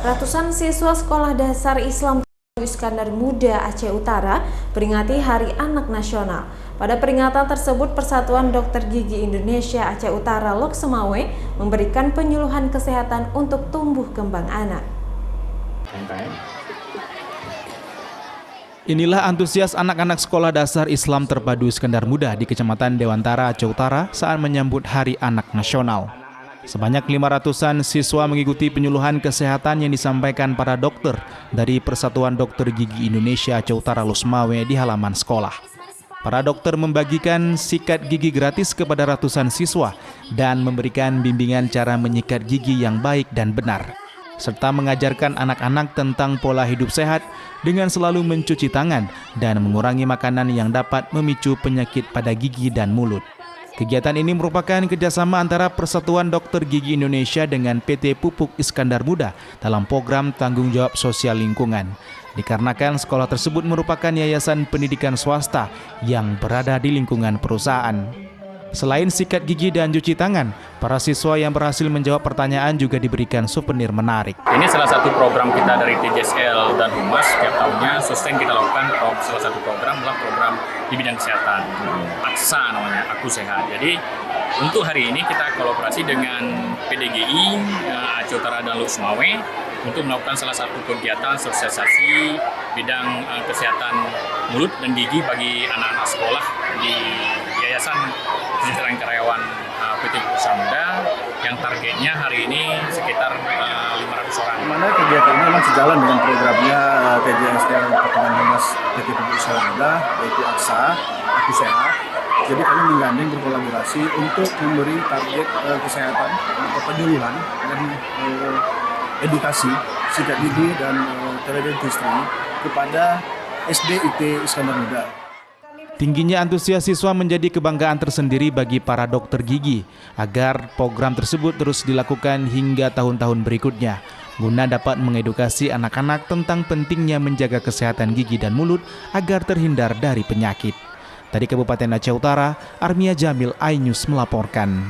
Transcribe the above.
Ratusan siswa Sekolah Dasar Islam Iskandar Muda Aceh Utara peringati Hari Anak Nasional. Pada peringatan tersebut, Persatuan Dokter Gigi Indonesia Aceh Utara Loksemawe memberikan penyuluhan kesehatan untuk tumbuh kembang anak. Inilah antusias anak-anak Sekolah Dasar Islam Terpadu Iskandar Muda di Kecamatan Dewantara, Aceh Utara saat menyambut Hari Anak Nasional. Sebanyak 500-an siswa mengikuti penyuluhan kesehatan yang disampaikan para dokter dari Persatuan Dokter Gigi Indonesia Aceh Utara Loksemawe di halaman sekolah. Para dokter membagikan sikat gigi gratis kepada ratusan siswa dan memberikan bimbingan cara menyikat gigi yang baik dan benar, serta mengajarkan anak-anak tentang pola hidup sehat dengan selalu mencuci tangan dan mengurangi makanan yang dapat memicu penyakit pada gigi dan mulut. Kegiatan ini merupakan kerjasama antara Persatuan Dokter Gigi Indonesia dengan PT Pupuk Iskandar Muda dalam program tanggung jawab sosial lingkungan. Dikarenakan sekolah tersebut merupakan yayasan pendidikan swasta yang berada di lingkungan perusahaan. Selain sikat gigi dan cuci tangan, para siswa yang berhasil menjawab pertanyaan juga diberikan souvenir menarik. Ini salah satu program kita dari TJSL dan Humas. Setiap tahunnya sustain kita lakukan salah satu program adalah program di bidang kesehatan. AKSA namanya, Aku Sehat. Jadi untuk hari ini kita kolaborasi dengan PDGI Aceh Utara dan Loksemawe untuk melakukan salah satu kegiatan sosialisasi bidang kesehatan mulut dan gigi bagi anak-anak sekolah di Yayasan Kesejahteraan Karyawan PT Pupuk Muda yang targetnya hari ini sekitar 500 orang. Mana kegiatan ini memang sejalan dengan programnya TJSL Pertemuan Humas PT Pupuk Muda, yaitu AKSA, Aku Sehat. Jadi kami menggandeng berkolaborasi untuk memberi target kesehatan, penyuluhan dan edukasi sikat gigi dan teledentistry kepada SD IT Iskandar Muda. Tingginya antusias siswa menjadi kebanggaan tersendiri bagi para dokter gigi agar program tersebut terus dilakukan hingga tahun-tahun berikutnya guna dapat mengedukasi anak-anak tentang pentingnya menjaga kesehatan gigi dan mulut agar terhindar dari penyakit. Dari Kabupaten Aceh Utara, Armia Jamil, iNews melaporkan.